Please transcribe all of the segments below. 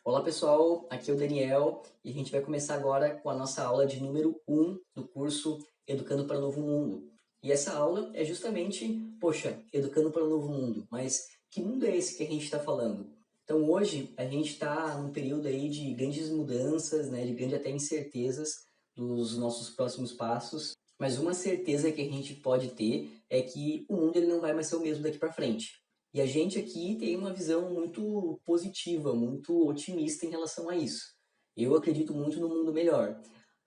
Olá pessoal, aqui é o Daniel e a gente vai começar agora com a nossa aula de número 1 do curso Educando para o Novo Mundo. E essa aula é justamente, Educando para o Novo Mundo, mas que mundo é esse que a gente está falando? Então hoje a gente está num período aí de grandes mudanças, né, de grandes até incertezas dos nossos próximos passos, mas uma certeza que a gente pode ter é que o mundo ele não vai mais ser o mesmo daqui para frente. E a gente aqui tem uma visão muito positiva, muito otimista em relação a isso. Eu acredito muito no mundo melhor.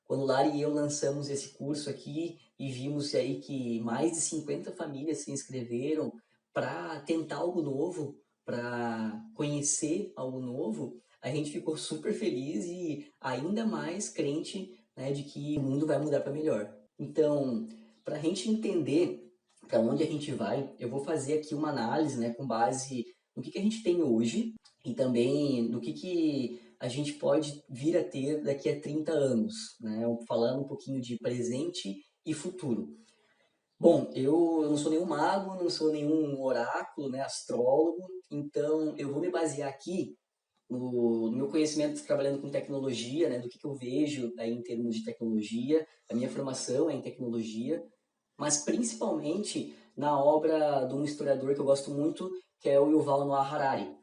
Quando o Lari e eu lançamos esse curso aqui e vimos aí que mais de 50 famílias se inscreveram para tentar algo novo, para conhecer algo novo, a gente ficou super feliz e ainda mais crente, né, de que o mundo vai mudar para melhor. Então, para a gente entender para onde a gente vai, eu vou fazer aqui uma análise, né, com base no que a gente tem hoje e também no que a gente pode vir a ter daqui a 30 anos, né, falando um pouquinho de presente e futuro. Bom, eu não sou nenhum mago, não sou nenhum oráculo, né, astrólogo, então eu vou me basear aqui no meu conhecimento trabalhando com tecnologia, né, do que eu vejo aí em termos de tecnologia, a minha formação é em tecnologia, mas principalmente na obra de um historiador que eu gosto muito, que é o Yuval Noah Harari.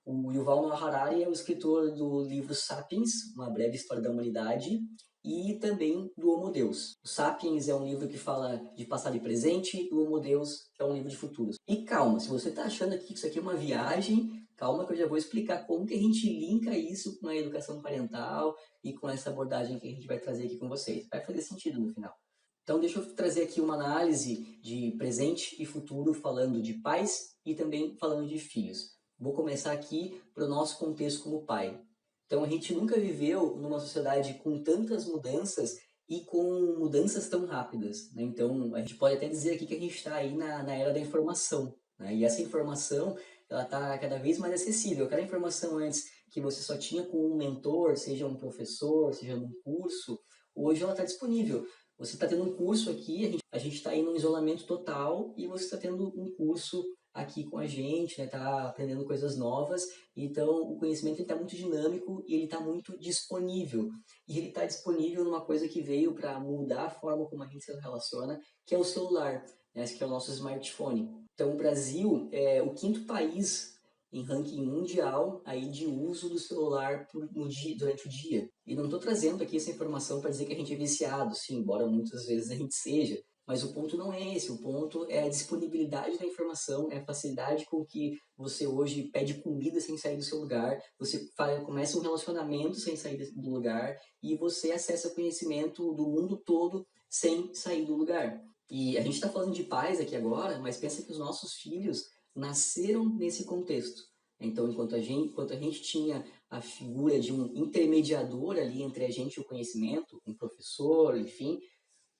O Yuval Noah Harari é o escritor do livro Sapiens, Uma Breve História da Humanidade, e também do Homo Deus. O Sapiens é um livro que fala de passado e presente, e o Homo Deus é um livro de futuros. E calma, se você está achando aqui que isso aqui é uma viagem, calma que eu já vou explicar como que a gente linka isso com a educação parental e com essa abordagem que a gente vai trazer aqui com vocês. Vai fazer sentido no final. Então, deixa eu trazer aqui uma análise de presente e futuro, falando de pais e também falando de filhos. Vou começar aqui para o nosso contexto como pai. Então, a gente nunca viveu numa sociedade com tantas mudanças e com mudanças tão rápidas, né? Então, a gente pode até dizer aqui que a gente está aí na era da informação, né? E essa informação, ela está cada vez mais acessível. Aquela informação antes que você só tinha com um mentor, seja um professor, seja num curso, hoje ela está disponível. Você está tendo um curso aqui, a gente está aí num isolamento total e você está tendo um curso aqui com a gente, né? Tá aprendendo coisas novas. Então, o conhecimento está muito dinâmico e ele está muito disponível. E ele está disponível numa coisa que veio para mudar a forma como a gente se relaciona, que é o celular, né? Que é o nosso smartphone. Então, o Brasil é o quinto país em ranking mundial aí de uso do celular durante o dia. E não estou trazendo aqui essa informação para dizer que a gente é viciado, sim, embora muitas vezes a gente seja. Mas o ponto não é esse, o ponto é a disponibilidade da informação, é a facilidade com que você hoje pede comida sem sair do seu lugar, você começa um relacionamento sem sair do lugar e você acessa conhecimento do mundo todo sem sair do lugar. E a gente está falando de pais aqui agora, mas pensa que os nossos filhos nasceram nesse contexto. Então, enquanto a gente tinha a figura de um intermediador ali entre a gente e o conhecimento, um professor, enfim,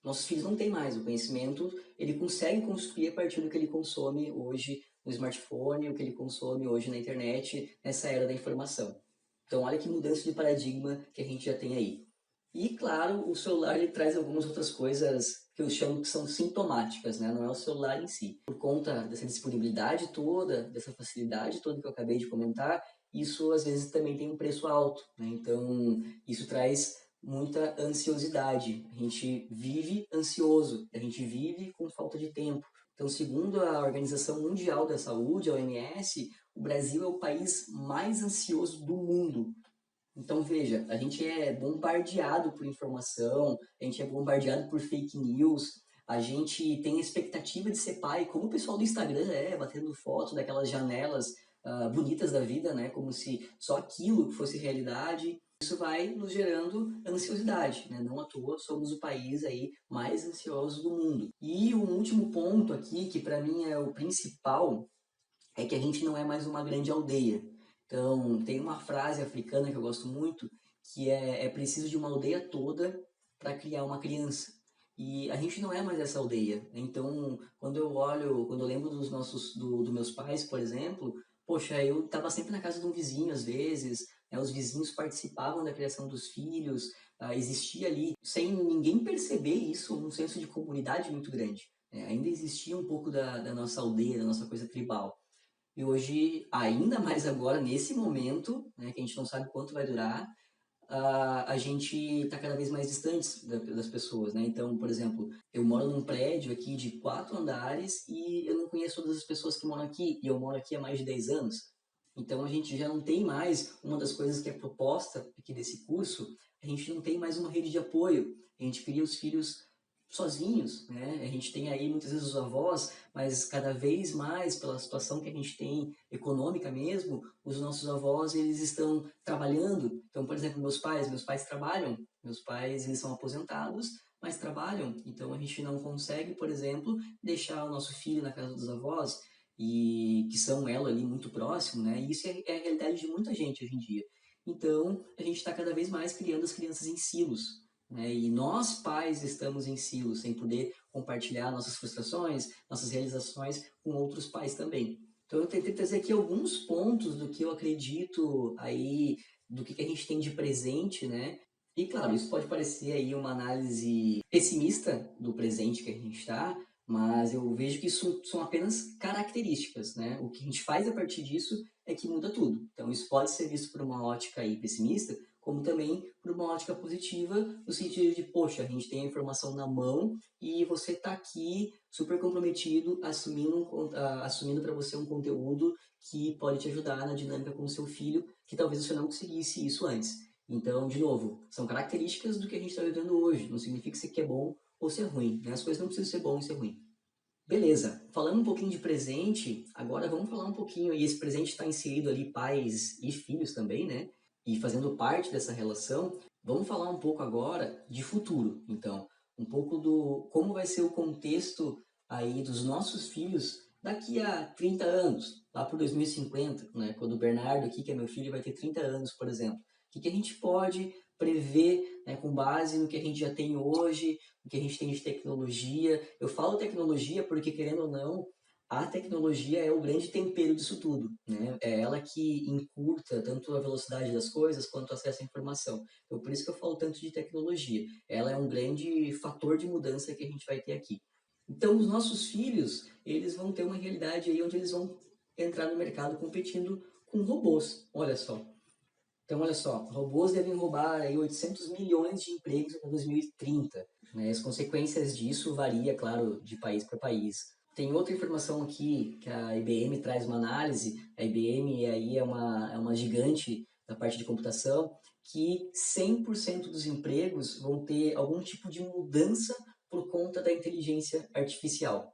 nossos filhos não têm mais o conhecimento, ele consegue construir a partir do que ele consome hoje no smartphone, o que ele consome hoje na internet, nessa era da informação. Então, olha que mudança de paradigma que a gente já tem aí. E, claro, o celular ele traz algumas outras coisas que eu chamo que são sintomáticas, né? Não é o celular em si. Por conta dessa disponibilidade toda, dessa facilidade toda que eu acabei de comentar, isso às vezes também tem um preço alto, né? Então, isso traz muita ansiosidade. A gente vive ansioso, a gente vive com falta de tempo. Então, segundo a Organização Mundial da Saúde, a OMS, o Brasil é o país mais ansioso do mundo. Então, veja, a gente é bombardeado por informação, a gente é bombardeado por fake news, a gente tem a expectativa de ser pai, como o pessoal do Instagram batendo foto daquelas janelas bonitas da vida, né? Como se só aquilo fosse realidade. Isso vai nos gerando ansiosidade, né? Não à toa somos o país aí mais ansioso do mundo. E um último ponto aqui, que para mim é o principal, é que a gente não é mais uma grande aldeia. Então, tem uma frase africana que eu gosto muito, que é preciso de uma aldeia toda para criar uma criança. E a gente não é mais essa aldeia. Então, quando eu lembro dos meus pais, por exemplo, poxa, eu estava sempre na casa de um vizinho, às vezes, né, os vizinhos participavam da criação dos filhos, existia ali, sem ninguém perceber isso, um senso de comunidade muito grande. Ainda existia um pouco da nossa aldeia, da nossa coisa tribal. E hoje, ainda mais agora, nesse momento, né, que a gente não sabe quanto vai durar, a gente está cada vez mais distante das pessoas, né? Então, por exemplo, eu moro num prédio aqui de 4 andares e eu não conheço todas as pessoas que moram aqui, e eu moro aqui há mais de 10 anos. Então, a gente já não tem mais uma das coisas que é proposta aqui desse curso, a gente não tem mais uma rede de apoio. A gente cria os filhos sozinhos, né? A gente tem aí muitas vezes os avós, mas cada vez mais pela situação que a gente tem econômica mesmo, os nossos avós eles estão trabalhando. Então, por exemplo, meus pais trabalham, meus pais eles são aposentados, mas trabalham. Então a gente não consegue, por exemplo, deixar o nosso filho na casa dos avós e que são elo ali muito próximo, né? E isso é a realidade de muita gente hoje em dia. Então a gente está cada vez mais criando as crianças em silos, né? E nós, pais, estamos em silos, sem poder compartilhar nossas frustrações, nossas realizações com outros pais também. Então, eu tentei trazer aqui alguns pontos do que eu acredito aí, do que a gente tem de presente, né? E, claro, isso pode parecer aí uma análise pessimista do presente que a gente está, mas eu vejo que isso são apenas características, né? O que a gente faz a partir disso é que muda tudo. Então, isso pode ser visto por uma ótica aí pessimista, como também por uma ótica positiva, no sentido de, poxa, a gente tem a informação na mão e você está aqui super comprometido, assumindo para você um conteúdo que pode te ajudar na dinâmica com o seu filho, que talvez você não conseguisse isso antes. Então, de novo, são características do que a gente está vivendo hoje. Não significa que é bom ou ser ruim, né? As coisas não precisam ser bom e ser ruim. Beleza, falando um pouquinho de presente, agora vamos falar um pouquinho, e esse presente está inserido ali pais e filhos também, né? E fazendo parte dessa relação, vamos falar um pouco agora de futuro. Então, um pouco do como vai ser o contexto aí dos nossos filhos daqui a 30 anos, lá por 2050, né? Quando o Bernardo aqui, que é meu filho, vai ter 30 anos, por exemplo. O que a gente pode prever, né, com base no que a gente já tem hoje, o que a gente tem de tecnologia. Eu falo tecnologia porque, querendo ou não, a tecnologia é o grande tempero disso tudo, né? É ela que encurta tanto a velocidade das coisas quanto o acesso à informação. Então, por isso que eu falo tanto de tecnologia. Ela é um grande fator de mudança que a gente vai ter aqui. Então, os nossos filhos, eles vão ter uma realidade aí onde eles vão entrar no mercado competindo com robôs. Olha só. Então, olha só, robôs devem roubar aí 800 milhões de empregos até 2030. Né? As consequências disso varia, claro, de país para país. Tem outra informação aqui que a IBM traz uma análise. A IBM aí é uma gigante da parte de computação que 100% dos empregos vão ter algum tipo de mudança por conta da inteligência artificial.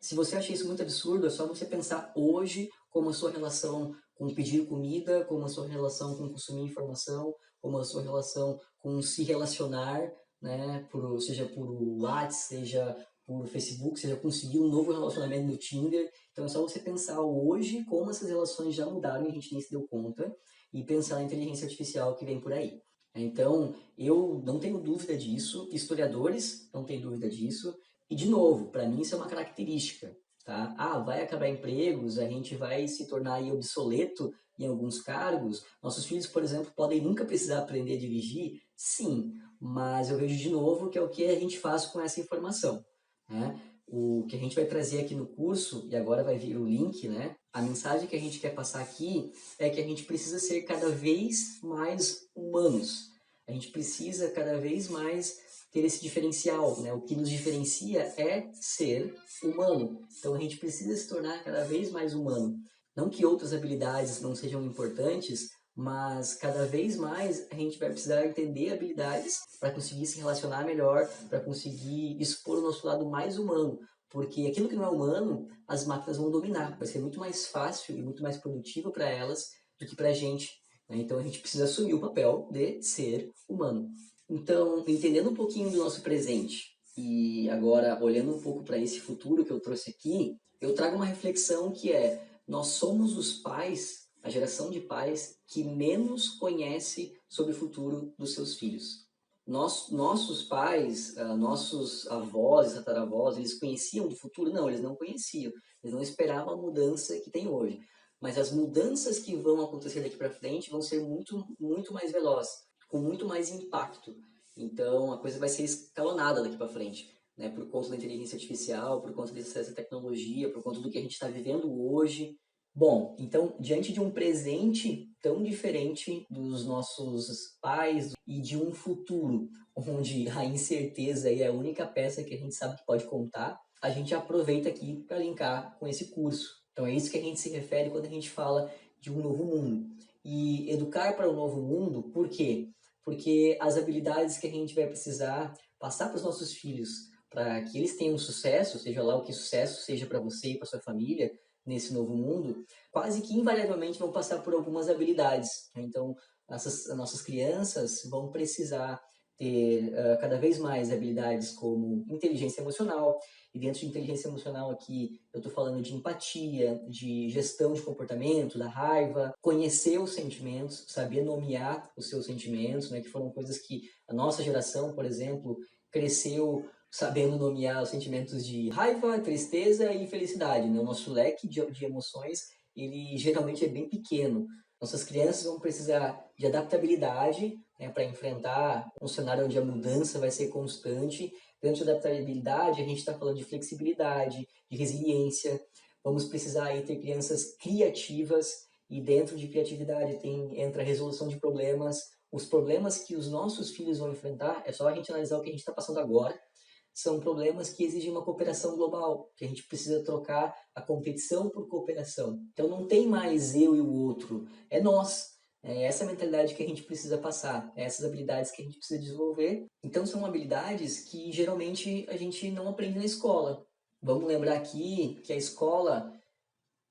Se você acha isso muito absurdo, é só você pensar hoje como a sua relação com pedir comida, como a sua relação com consumir informação, como a sua relação com se relacionar, né, seja por WhatsApp, seja por Facebook, seja conseguir um novo relacionamento no Tinder. Então é só você pensar hoje como essas relações já mudaram e a gente nem se deu conta, e pensar na inteligência artificial que vem por aí. Então, eu não tenho dúvida disso, historiadores não têm dúvida disso, e, de novo, para mim isso é uma característica, tá? Ah, vai acabar empregos, a gente vai se tornar aí obsoleto em alguns cargos. Nossos filhos, por exemplo, podem nunca precisar aprender a dirigir? Sim, mas eu vejo de novo que é o que a gente faz com essa informação, né? O que a gente vai trazer aqui no curso, e agora vai vir o link, né? A mensagem que a gente quer passar aqui é que a gente precisa ser cada vez mais humanos. A gente precisa cada vez mais ter esse diferencial, né? O que nos diferencia é ser humano. Então a gente precisa se tornar cada vez mais humano. Não que outras habilidades não sejam importantes, mas cada vez mais a gente vai precisar entender habilidades para conseguir se relacionar melhor, para conseguir expor o nosso lado mais humano. Porque aquilo que não é humano, as máquinas vão dominar. Vai ser muito mais fácil e muito mais produtivo para elas do que para a gente. Né? Então a gente precisa assumir o papel de ser humano. Então, entendendo um pouquinho do nosso presente e agora olhando um pouco para esse futuro que eu trouxe aqui, eu trago uma reflexão que é: nós somos os pais, a geração de pais que menos conhece sobre o futuro dos seus filhos. Nossos pais, nossos avós e tataravós, eles conheciam do futuro? Não, eles não conheciam. Eles não esperavam a mudança que tem hoje. Mas as mudanças que vão acontecer daqui para frente vão ser muito, muito mais velozes, com muito mais impacto. Então, a coisa vai ser escalonada daqui para frente, né? Por conta da inteligência artificial, por conta dessa tecnologia, por conta do que a gente está vivendo hoje. Bom, então, diante de um presente tão diferente dos nossos pais e de um futuro onde a incerteza é a única peça que a gente sabe que pode contar, a gente aproveita aqui para linkar com esse curso. Então, é isso que a gente se refere quando a gente fala de um novo mundo. E educar para o novo mundo, por quê? Porque as habilidades que a gente vai precisar passar para os nossos filhos, para que eles tenham sucesso, seja lá o que sucesso seja para você e para sua família, nesse novo mundo, quase que invariavelmente vão passar por algumas habilidades. Então, as nossas crianças vão precisar ter cada vez mais habilidades como inteligência emocional. E dentro de inteligência emocional aqui, eu estou falando de empatia, de gestão de comportamento, da raiva, conhecer os sentimentos, saber nomear os seus sentimentos, né, que foram coisas que a nossa geração, por exemplo, cresceu sabendo nomear os sentimentos de raiva, tristeza e felicidade, né? O nosso leque de emoções, ele geralmente é bem pequeno. Nossas crianças vão precisar de adaptabilidade, né, para enfrentar um cenário onde a mudança vai ser constante. Dentro da adaptabilidade, a gente está falando de flexibilidade, de resiliência. Vamos precisar aí ter crianças criativas e dentro de criatividade entra a resolução de problemas. Os problemas que os nossos filhos vão enfrentar, é só a gente analisar o que a gente está passando agora, são problemas que exigem uma cooperação global, que a gente precisa trocar a competição por cooperação. Então não tem mais eu e o outro, é nós. É essa mentalidade que a gente precisa passar, é essas habilidades que a gente precisa desenvolver. Então são habilidades que geralmente a gente não aprende na escola. Vamos lembrar aqui que a escola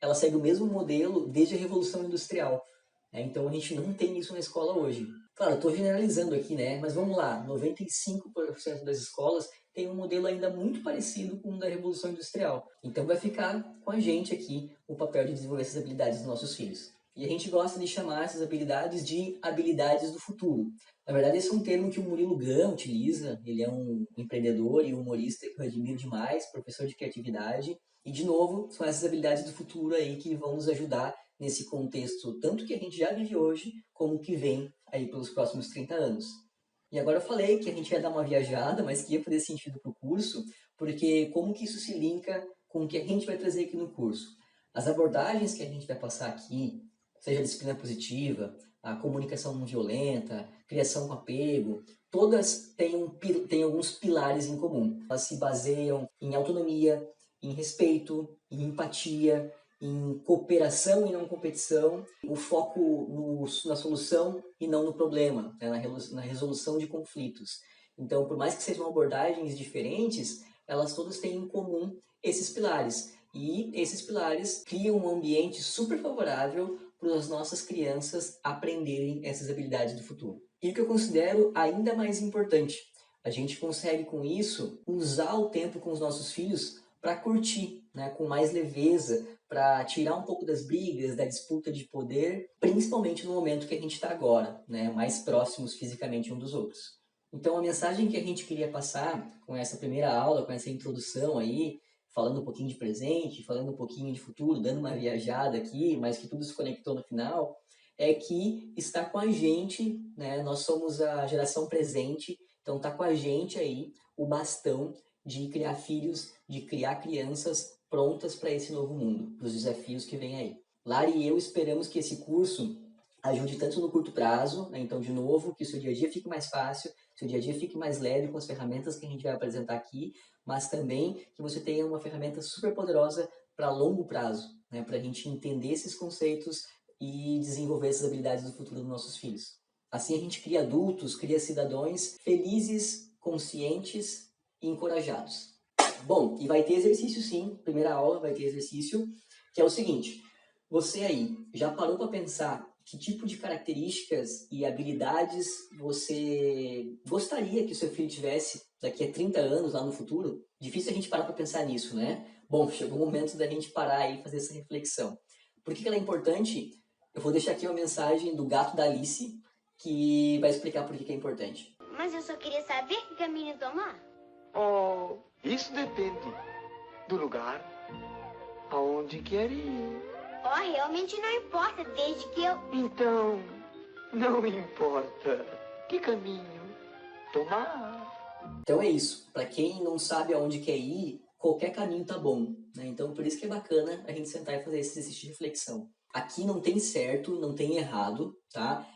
ela segue o mesmo modelo desde a Revolução Industrial. Né? Então a gente não tem isso na escola hoje. Claro, estou generalizando aqui, né? Mas vamos lá, 95% das escolas tem um modelo ainda muito parecido com o da Revolução Industrial. Então vai ficar com a gente aqui o papel de desenvolver essas habilidades dos nossos filhos. E a gente gosta de chamar essas habilidades de habilidades do futuro. Na verdade, esse é um termo que o Murilo Gun utiliza. Ele é um empreendedor e humorista que eu admiro demais, professor de criatividade. E, de novo, são essas habilidades do futuro aí que vão nos ajudar nesse contexto, tanto que a gente já vive hoje, como que vem aí pelos próximos 30 anos. E agora eu falei que a gente ia dar uma viajada, mas que ia fazer sentido para o curso, porque como que isso se linka com o que a gente vai trazer aqui no curso? As abordagens que a gente vai passar aqui, seja a disciplina positiva, a comunicação não violenta, criação com apego, todas têm alguns pilares em comum. Elas se baseiam em autonomia, em respeito, em empatia, em cooperação e não competição, o foco na solução e não no problema, né? Na resolução de conflitos. Então, por mais que sejam abordagens diferentes, elas todas têm em comum esses pilares. E esses pilares criam um ambiente super favorável para as nossas crianças aprenderem essas habilidades do futuro. E o que eu considero ainda mais importante, a gente consegue com isso usar o tempo com os nossos filhos para curtir, né, com mais leveza, para tirar um pouco das brigas, da disputa de poder, principalmente no momento que a gente está agora, né, mais próximos fisicamente um dos outros. Então a mensagem que a gente queria passar com essa primeira aula, com essa introdução aí, falando um pouquinho de presente, falando um pouquinho de futuro, dando uma viajada aqui, mas que tudo se conectou no final, é que está com a gente, né, nós somos a geração presente, então está com a gente aí o bastão de criar filhos, de criar crianças prontas para esse novo mundo, para os desafios que vem aí. Lara e eu esperamos que esse curso ajude tanto no curto prazo, né? Então, de novo, que o seu dia a dia fique mais fácil, seu dia a dia fique mais leve com as ferramentas que a gente vai apresentar aqui, mas também que você tenha uma ferramenta super poderosa para longo prazo, né? Para a gente entender esses conceitos e desenvolver essas habilidades do futuro dos nossos filhos. Assim a gente cria adultos, cria cidadãos felizes, conscientes e encorajados. Bom, e vai ter exercício sim, primeira aula vai ter exercício, que é o seguinte, você aí já parou para pensar que tipo de características e habilidades você gostaria que o seu filho tivesse daqui a 30 anos lá no futuro? Difícil a gente parar para pensar nisso, né? Bom, chegou o momento da gente parar aí e fazer essa reflexão. Por que ela é importante? Eu vou deixar aqui uma mensagem do gato da Alice que vai explicar por que é importante. Mas eu só queria saber que caminho tomar. Oh, isso depende do lugar aonde quer ir. Oh, realmente não importa, desde que eu... Então, não importa que caminho tomar. Então é isso. Para quem não sabe aonde quer ir, qualquer caminho tá bom, né? Então, por isso que é bacana a gente sentar e fazer esse exercício de reflexão. Aqui não tem certo, não tem errado, tá?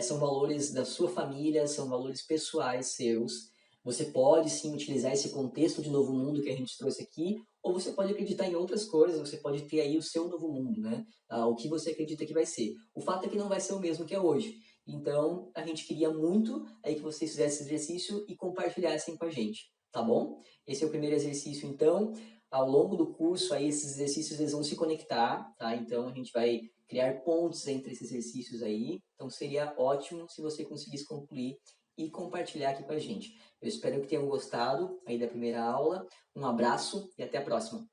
São valores da sua família, são valores pessoais seus. Você pode sim utilizar esse contexto de novo mundo que a gente trouxe aqui, ou você pode acreditar em outras coisas, você pode ter aí o seu novo mundo, né? O que você acredita que vai ser. O fato é que não vai ser o mesmo que é hoje. Então, a gente queria muito aí que vocês fizessem esse exercício e compartilhassem com a gente, tá bom? Esse é o primeiro exercício, então. Ao longo do curso, aí, esses exercícios eles vão se conectar, tá? Então, a gente vai criar pontos entre esses exercícios aí. Então, seria ótimo se você conseguisse concluir e compartilhar aqui com a gente. Eu espero que tenham gostado aí da primeira aula. Um abraço e até a próxima.